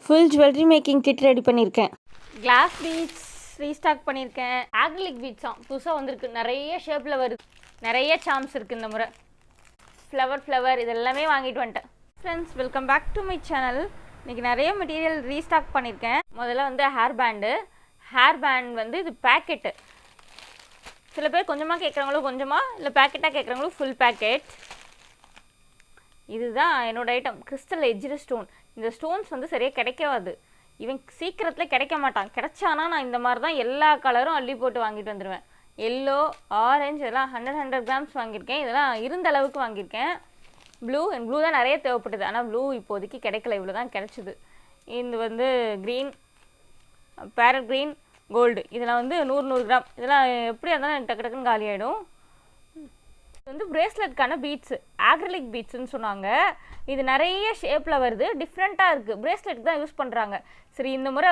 Full jewellery making kit ready பண்ணியிருக்கேன். Glass beads restock பண்ணியிருக்கேன். Acrylic பீட்ஸாம் புதுசாக வந்திருக்கு. நிறைய ஷேப்பில் வருது. நிறைய சாம்ஸ் இருக்குது இந்த முறை. ஃப்ளவர் இதெல்லாமே வாங்கிட்டு வந்துட்டேன். Friends, welcome back to my channel. இன்றைக்கி நிறைய மெட்டீரியல் ரீஸ்டாக் பண்ணியிருக்கேன். முதல்ல வந்து ஹேர் பேண்ட் வந்து இது பேக்கெட்டு. சில பேர் கொஞ்சமாக கேட்குறவங்களும் கொஞ்சமாக, இல்லை பேக்கெட்டாக கேட்குறவங்களும் ஃபுல் பேக்கெட். இதுதான் என்னோடய ஐட்டம். Crystal edged stone. இந்த ஸ்டோன்ஸ் வந்து சரியாக கிடைக்காது. இவன் சீக்கிரத்தில் கிடைக்க மாட்டான். கிடைச்சானா நான் இந்த மாதிரி தான் எல்லா கலரும் அள்ளி போட்டு வாங்கிட்டு வந்துடுவேன். எல்லோ, ஆரஞ்சு இதெல்லாம் 100 கிராம்ஸ் வாங்கியிருக்கேன். இதெல்லாம் இருந்த அளவுக்கு வாங்கியிருக்கேன். எனக்கு ப்ளூ தான் நிறைய தேவைப்பட்டது. ஆனால் ப்ளூ இப்போதைக்கு கிடைக்கல. இவ்வளோ தான் கிடச்சிது. இது வந்து க்ரீன், பேரட் க்ரீன், கோல்டு. இதெல்லாம் வந்து 100 கிராம். இதெல்லாம் எப்படியா இருந்தாலும் எனக்கு டக்கு டக்குன்னு காலி ஆகிடும். இது வந்து பிரேஸ்லெட்கான பீட்ஸு, ஆக்ரிலிக் பீட்ஸுன்னு சொன்னாங்க. இது நிறைய ஷேப்பில் வருது, டிஃப்ரெண்ட்டாக இருக்குது. பிரேஸ்லெட் தான் யூஸ் பண்ணுறாங்க. சரி, இந்த முறை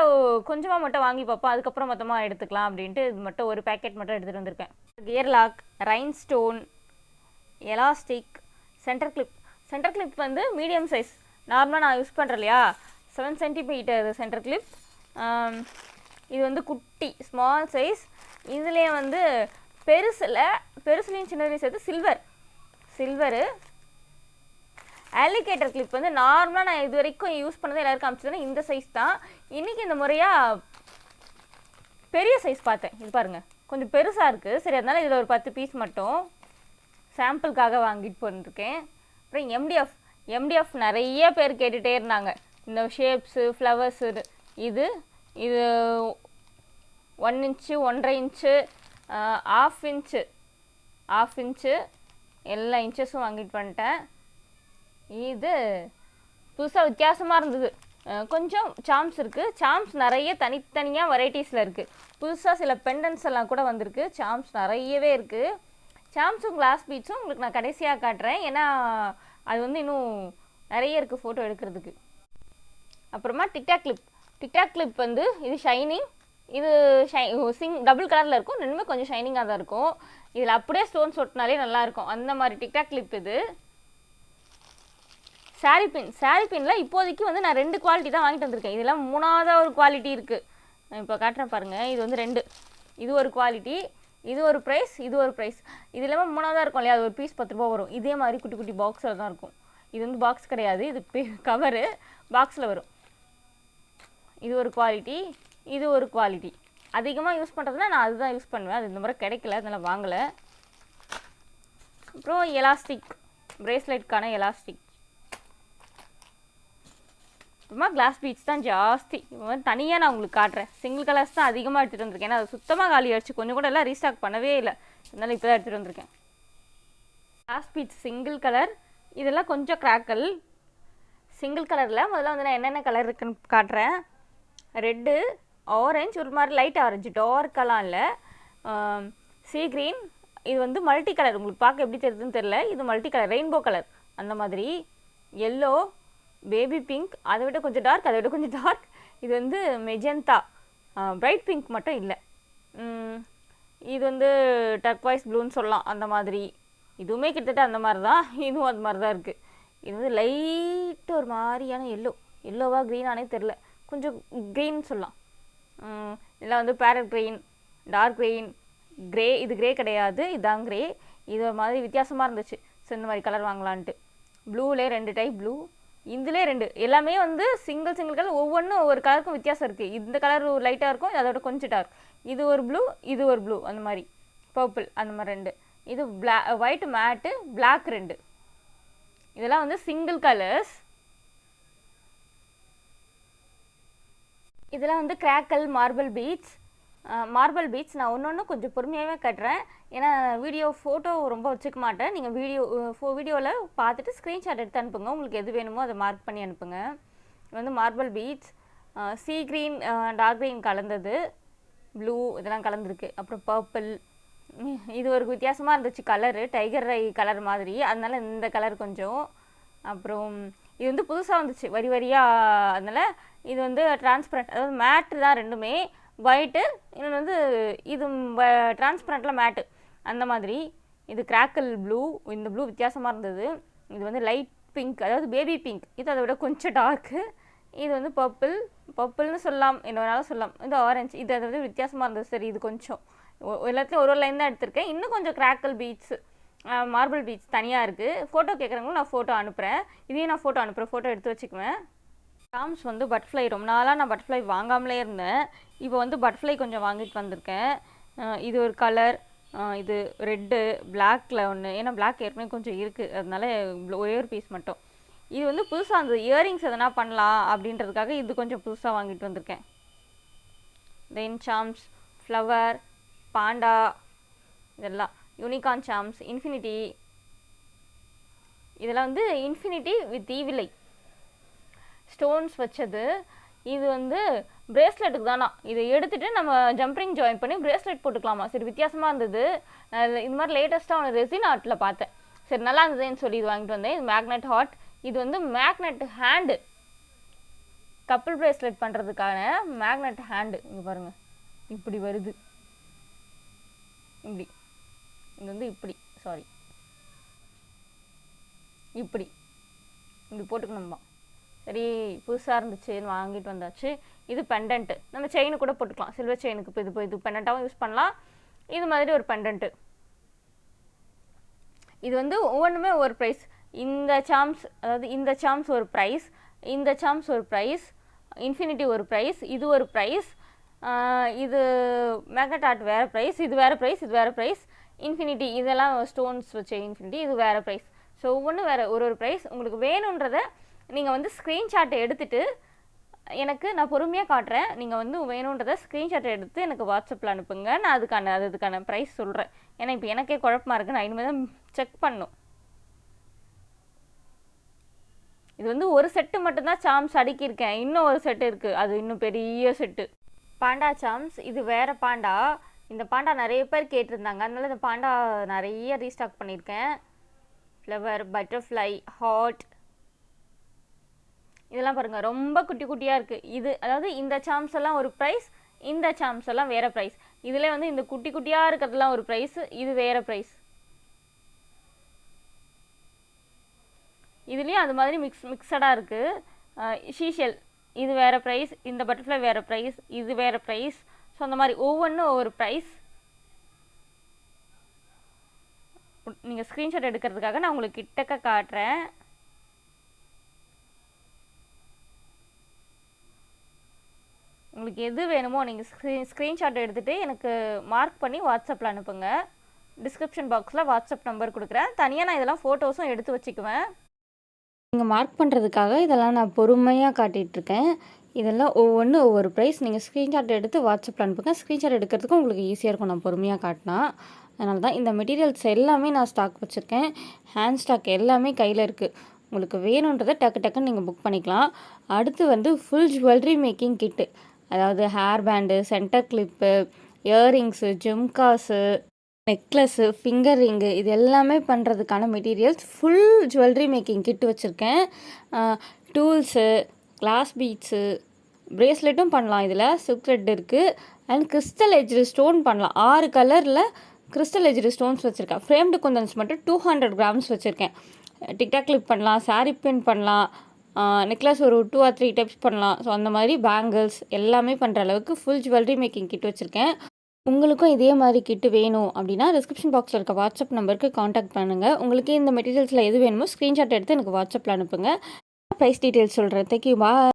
கொஞ்சமாக மட்டும் வாங்கி பார்ப்போம், அதுக்கப்புறம் மொத்தமாக எடுத்துக்கலாம் அப்படின்ட்டு இது மட்டும் ஒரு பேக்கெட் மட்டும் எடுத்துகிட்டு வந்திருக்கேன். கியர் லாக், rhinestone, elastic, centre clip வந்து மீடியம் சைஸ். நார்மலாக நான் யூஸ் பண்ணுறேன் இல்லையா, 7 சென்டிமீட்டர் சென்டர் கிளிப். இது வந்து குட்டி ஸ்மால் சைஸ். இதுலேயே வந்து பெருசுலேயும் சின்னதுலேயும் சேர்த்து சில்வரு. ஆலிகேட்டர் கிளிப் வந்து நார்மலாக நான் இது வரைக்கும் யூஸ் பண்ணது எல்லாருக்கும் காமிச்சதுன்னா இந்த சைஸ் தான். இன்றைக்கி இந்த முறையாக பெரிய சைஸ் பார்த்தேன். இது பாருங்கள், கொஞ்சம் பெருசாக இருக்குது. சரி, அதனால் இதில் ஒரு 10 பீஸ் மட்டும் சாம்பிளுக்காக வாங்கிட்டு போயிருக்கேன். அப்புறம் எம்டிஎஃப் நிறைய பேர் கேட்டுகிட்டே இருந்தாங்க. இந்த ஷேப்ஸு, ஃப்ளவர்ஸு. இது 1 இன்ச்சு, 1.5 இன்ச்சு, 1/2 இன்ச்சு எல்லா இன்ச்சஸும் வாங்கிட்டு வந்துட்டேன். இது புதுசாக வித்தியாசமாக இருந்தது. கொஞ்சம் சாம்ஸ் இருக்குது. சாம்ஸ் நிறைய தனித்தனியாக வெரைட்டிஸில் இருக்குது. புதுசாக சில பெண்டன்ஸ் எல்லாம் கூட வந்திருக்கு. சாம்ஸ் நிறையவே இருக்குது. சாம்ஸும் கிளாஸ் பீட்ஸும் உங்களுக்கு நான் கடைசியாக காட்டுறேன். ஏன்னா அது வந்து இன்னும் நிறைய இருக்குது ஃபோட்டோ எடுக்கிறதுக்கு. அப்புறமா டிக்டாக் கிளிப் வந்து இது ஷைனிங். இது டபுள் கலரில் இருக்கும். ரெண்டுமே கொஞ்சம் ஷைனிங்காக தான் இருக்கும். இதில் அப்படியே ஸ்டோன்ஸ் ஒட்டினாலே நல்லாயிருக்கும். அந்த மாதிரி டிக்டாக் கிளிப். இது சாரி பின்னில் இப்போதைக்கு வந்து நான் 2 குவாலிட்டி தான் வாங்கிட்டு வந்திருக்கேன். இதெல்லாம் 3ஆவது ஒரு குவாலிட்டி இருக்குது. நான் இப்போ காட்டுறேன் பாருங்கள். இது வந்து 2. இது ஒரு குவாலிட்டி, இது ஒரு ப்ரைஸ், இது ஒரு ப்ரைஸ். இது இல்லாமல் 3ஆவதாக இருக்கும் இல்லையா, அது ஒரு பீஸ் 10 ரூபா வரும். இதே மாதிரி குட்டி குட்டி பாக்ஸில் தான் இருக்கும். இது வந்து பாக்ஸ் கிடையாது, இது கவரு, பாக்ஸில் வரும். இது ஒரு குவாலிட்டி, இது ஒரு குவாலிட்டி. அதிகமாக யூஸ் பண்ணுறதுனா நான் அதுதான் யூஸ் பண்ணுவேன். அது இந்த முறை கிடைக்கல, அதனால் வாங்கலை. அப்புறம் எலாஸ்டிக், பிரேஸ்லெட்கான எலாஸ்டிக். அப்புறமா கிளாஸ் பீட்ஸ் தான் ஜாஸ்தி. வந்து தனியாக நான் உங்களுக்கு காட்டுறேன். சிங்கிள் கலர்ஸ் தான் அதிகமாக எடுத்துகிட்டு வந்திருக்கேன். ஏன்னா அது சுத்தமாக காலி ஆகிடுச்சு. கொஞ்சம் கூட எல்லாம் ரீஸ்டாக் பண்ணவே இல்லை. அதனால் இப்போ தான் எடுத்துகிட்டு வந்திருக்கேன். Glass beads single colour. இதெல்லாம் கொஞ்சம் கிராக்கல். சிங்கிள் கலரில் முதல்ல வந்து நான் என்னென்ன கலர் இருக்குன்னு காட்டுறேன். ரெட்டு, ஆரஞ்சு, ஒரு மாதிரி லைட் ஆரஞ்சு, டார்க்கெல்லாம் இல்லை, சீ க்ரீன். இது வந்து மல்டி கலர். உங்களுக்கு பார்க்க எப்படி தெரியுதுன்னு தெரில. இது மல்டி கலர், ரெயின்போ கலர் அந்த மாதிரி. எல்லோ, பேபி பிங்க், அதை விட கொஞ்சம் டார்க், இது வந்து மெஜந்தா, பிரைட் பிங்க் மட்டும் இல்லை. இது வந்து டர்க்வைஸ் ப்ளூன்னு சொல்லலாம். அந்த மாதிரி இதுவுமே கிட்டத்தட்ட அந்த மாதிரி தான். இதுவும் அது மாதிரி தான் இருக்குது. இது வந்து லைட்டு ஒரு மாதிரியான எல்லோவா க்ரீனானே தெரில, கொஞ்சம் க்ரீன் சொல்லலாம். இதெல்லாம் வந்து parrot green, dark green, grey. இது க்ரே கிடையாது, இதுதான் க்ரே. இது ஒரு மாதிரி வித்தியாசமாக இருந்துச்சு. ஸோ இந்த மாதிரி கலர் வாங்கலான்ட்டு. ப்ளூலே 2 டைப் ப்ளூ, இதுலேயே 2. எல்லாமே வந்து சிங்கிள் கலர். ஒவ்வொன்றும் ஒவ்வொரு கலருக்கும் வித்தியாசம் இருக்குது. இந்த கலர் லைட்டாக இருக்கும், அதோட கொஞ்சம் டார்க். இது ஒரு ப்ளூ, இது ஒரு ப்ளூ, அந்த மாதிரி பர்பிள், அந்த மாதிரி 2. இது ஒயிட் மேட்டு, பிளாக் 2. இதெல்லாம் வந்து சிங்கிள் கலர்ஸ். இதெல்லாம் வந்து கிராக்கல் மார்பிள் பீட்ஸ். நான் ஒன்று கொஞ்சம் பொறுமையாகவே கட்டுறேன். ஏன்னா ஃபோட்டோ ரொம்ப வச்சுக்க மாட்டேன். நீங்கள் வீடியோவில் பார்த்துட்டு ஸ்க்ரீன்ஷாட் எடுத்து அனுப்புங்க. உங்களுக்கு எது வேணுமோ அதை மார்க் பண்ணி அனுப்புங்க. இது வந்து marble beads. Sea green, dark green கலந்தது, ப்ளூ இதெல்லாம் கலந்துருக்கு. அப்புறம் பர்பிள். இது ஒரு வித்தியாசமாக இருந்துச்சு கலரு, டைகர் ஐ கலர் மாதிரி. அதனால இந்த கலர் கொஞ்சம். அப்புறம் இது வந்து புதுசாக வந்துச்சு வரி வரியாக. அதனால் இது வந்து டிரான்ஸ்பரண்ட், அதாவது மேட்டு தான் ரெண்டுமே. ஒயிட்டு, இன்னொன்று வந்து இது டிரான்ஸ்பரண்ட்டில் மேட்டு அந்த மாதிரி. இது கிராக்கல் ப்ளூ. இந்த ப்ளூ வித்தியாசமாக இருந்தது. இது வந்து லைட் பிங்க், அதாவது பேபி பிங்க். இது அதை விட கொஞ்சம் டார்க்கு. இது வந்து பர்பிள்னு சொல்லலாம், என்ன வேணாலும் சொல்லலாம். இது ஆரஞ்சு. இது அதாவது வித்தியாசமாக இருந்தது. சரி, இது கொஞ்சம் எல்லாத்துலேயும் ஒரு லைன் தான் எடுத்திருக்கேன். இன்னும் கொஞ்சம் கிராக்கல் பீட்ஸு, மார்பிள் பீட்ஸ் தனியாக இருக்குது. ஃபோட்டோ கேட்குறவங்களும் நான் ஃபோட்டோ அனுப்புகிறேன். இதையும் நான் ஃபோட்டோ அனுப்புகிறேன், ஃபோட்டோ எடுத்து வச்சுக்குவேன். சாம்ஸ் வந்து பட்டர்ஃப்ளை ரொம்ப நாளாக நான் பட்டர்ஃப்ளை வாங்காமலே இருந்தேன். இப்போ வந்து பட்டர்ஃப்ளை கொஞ்சம் வாங்கிட்டு வந்திருக்கேன். இது ஒரு கலர், இது ரெட்டு, பிளாக்கில் ஒன்று. ஏன்னா பிளாக் ஏற்கனவே கொஞ்சம் இருக்குது, அதனால ஒரே ஒரு பீஸ் மட்டும். இது வந்து புதுசாக அந்த இயரிங்ஸ் எதனா பண்ணலாம் அப்படின்றதுக்காக இது கொஞ்சம் புதுசாக வாங்கிட்டு வந்திருக்கேன். தென் சாம்ஸ், ஃப்ளவர், பாண்டா, இதெல்லாம் யூனிகார்ன் சாம்ஸ், இன்ஃபினிட்டி. இதெல்லாம் வந்து இன்ஃபினிட்டி வித் ஈவிலை ஸ்டோன்ஸ் வச்சது. இது வந்து பிரேஸ்லெட்டுக்கு தானா. இதை எடுத்துகிட்டு நம்ம ஜம்ப்ரிங் ஜாயின் பண்ணி பிரேஸ்லெட் போட்டுக்கலாமா. சரி, வித்தியாசமாக இருந்தது. இது மாதிரி லேட்டஸ்ட்டாக ஒன்று ரெசின் ஆர்ட்டில் பார்த்தேன். சரி, நல்லா இருந்ததுன்னு சொல்லி இது வாங்கிட்டு வந்தேன். இது மேக்னெட் ஹாட். இது வந்து மேக்னெட் ஹேண்டு, கப்பிள் பிரேஸ்லெட் பண்ணுறதுக்கான மேக்னெட் ஹேண்டு. இங்கே பாருங்கள், இப்படி வருது. இப்படி இது வந்து இப்படி இப்படி போட்டுக்கணுமா. சரி, புதுசாக இருந்துச்சுன்னு வாங்கிட்டு வந்தாச்சு. இது பெண்டன்ட்டு, நம்ம செயினு கூட போட்டுக்கலாம். சில்வர் செயினுக்கு இப்போ இது பெண்டண்ட்டாகவும் யூஸ் பண்ணலாம். இது மாதிரி ஒரு பெண்டன்ட்டு. இது வந்து ஒவ்வொன்றுமே ஒரு ப்ரைஸ். இந்த சாம்ஸ், அதாவது இந்த சாம்ஸ் ஒரு ப்ரைஸ், இந்த சாம்ஸ் ஒரு ப்ரைஸ், இன்ஃபினிட்டி ஒரு ப்ரைஸ், இது ஒரு ப்ரைஸ், இது மேக்னெட் ஆர்ட் வேறு ப்ரைஸ், இது வேறு ப்ரைஸ், இது வேறு ப்ரைஸ், இன்ஃபினிட்டி இதெல்லாம் ஸ்டோன்ஸ் வச்ச இன்ஃபினிட்டி இது வேறு ப்ரைஸ். ஸோ ஒவ்வொன்றும் வேறு ஒரு ப்ரைஸ். உங்களுக்கு வேணுன்றதை நீங்கள் வந்து ஸ்க்ரீன்ஷாட்டை எடுத்துகிட்டு எனக்கு நான் பொறுமையாக காட்டுறேன். நீங்கள் வந்து வேணுன்றதை ஸ்க்ரீன்ஷாட்டை எடுத்து எனக்கு வாட்ஸ்அப்பில் அனுப்புங்க. நான் அதுக்கான ப்ரைஸ் சொல்கிறேன். ஏன்னா இப்போ எனக்கே குழப்பமாக இருக்குது, நான் இனிமேல் தான் செக் பண்ணும். இது வந்து ஒரு செட்டு மட்டும்தான் சாம்ஸ் அடுக்கியிருக்கேன். இன்னும் ஒரு செட்டு இருக்குது, அது இன்னும் பெரிய செட்டு. பாண்டா சாம்ஸ், இது வேறு பாண்டா. இந்த பாண்டா நிறைய பேர் கேட்டிருந்தாங்க, அதனால இந்த பாண்டா நிறைய ரீஸ்டாக் பண்ணியிருக்கேன். ஃப்ளவர், பட்டர்ஃப்ளை, ஹாட், இதெல்லாம் பாருங்கள் ரொம்ப குட்டி குட்டியாக இருக்குது. இது அதாவது இந்த சாம்ஸ் எல்லாம் ஒரு ப்ரைஸ், இந்த சாம்ஸ் எல்லாம் வேறு ப்ரைஸ். இதில் வந்து இந்த குட்டி குட்டியாக இருக்கிறதுலாம் ஒரு ப்ரைஸ், இது வேறு ப்ரைஸ். இதுலேயும் அது மாதிரி மிக்சடாக இருக்குது. ஷீஷெல் இது வேறு ப்ரைஸ், இந்த பட்டர்ஃப்ளை வேறு ப்ரைஸ், இது வேறு ப்ரைஸ். ஸோ அந்த மாதிரி ஒவ்வொன்றும் ஒவ்வொரு ப்ரைஸ். நீங்கள் ஸ்க்ரீன்ஷாட் எடுக்கிறதுக்காக நான் உங்களுக்கு கிட்டக்க காட்டுறேன். உங்களுக்கு எது வேணுமோ நீங்கள் ஸ்க்ரீன்ஷாட் எடுத்துகிட்டு எனக்கு மார்க் பண்ணி வாட்ஸ்அப்பில் அனுப்புங்க. டிஸ்கிரிப்ஷன் பாக்ஸில் வாட்ஸ்அப் நம்பர் கொடுக்குறேன். தனியாக நான் இதெல்லாம் ஃபோட்டோஸும் எடுத்து வச்சுக்குவேன். நீங்கள் மார்க் பண்ணுறதுக்காக இதெல்லாம் நான் பொறுமையாக காட்டிகிட்ருக்கேன். இதெல்லாம் ஒவ்வொன்றும் ஒவ்வொரு ப்ரைஸ். நீங்கள் ஸ்க்ரீன்ஷாட் எடுத்து வாட்ஸ்அப்பில் அனுப்புங்க. ஸ்க்ரீன்ஷாட் எடுக்கிறதுக்கும் உங்களுக்கு ஈஸியாக இருக்கும் நான் பொறுமையாக காட்டினா. அதனால தான் இந்த மெட்டீரியல்ஸ் எல்லாமே நான் ஸ்டாக் வச்சுருக்கேன். ஹேண்ட் ஸ்டாக் எல்லாமே கையில் இருக்குது. உங்களுக்கு வேணுன்றதை டக்குன்னு நீங்கள் புக் பண்ணிக்கலாம். அடுத்து வந்து ஃபுல் ஜுவல்லரி மேக்கிங் கிட்டு, அதாவது hair band, centre clip, earrings, jhumkas, necklace, finger ring, இது எல்லாமே பண்ணுறதுக்கான materials full jewellery making kit வச்சுருக்கேன். டூல்ஸு, கிளாஸ் பீட்ஸு, பிரேஸ்லெட்டும் பண்ணலாம். இதில் சில்க் த்ரெட் இருக்குது. அண்ட் கிறிஸ்டல் எஜ்டு ஸ்டோன் பண்ணலாம். 6 கலரில் கிறிஸ்டல் எஜ்டு ஸ்டோன்ஸ் வச்சுருக்கேன். ஃப்ரேம்டு குந்தன்ஸ் மட்டும் 200 கிராம்ஸ் வச்சுருக்கேன். டிக்டாக் கிளிப் பண்ணலாம், சாரீ பின் பண்ணலாம், நெக்லஸ் ஒரு 2 or 3 டைப்ஸ் பண்ணலாம். ஸோ அந்த மாதிரி பேங்கிள்ஸ் எல்லாமே பண்ணுற அளவுக்கு ஃபுல் ஜுவல்லரி மேக்கிங் கிட் வச்சுருக்கேன். உங்களுக்கும் இதே மாதிரி கிட்டு வேணும் அப்படின்னா டிஸ்கிரிப்ஷன் பாக்ஸில் இருக்க வாட்ஸ்அப் நம்பருக்கு காண்டாக்ட் பண்ணுங்கள். உங்களுக்கு இந்த மெட்டீரியல்ஸில் எது வேணுமோ ஸ்க்ரீன்ஷாட் எடுத்து எனக்கு வாட்ஸ்அப்பில் அனுப்புங்க. ப்ரைஸ் டீட்டெயில்ஸ் சொல்கிறேன். தேங்க்யூ, பாய்.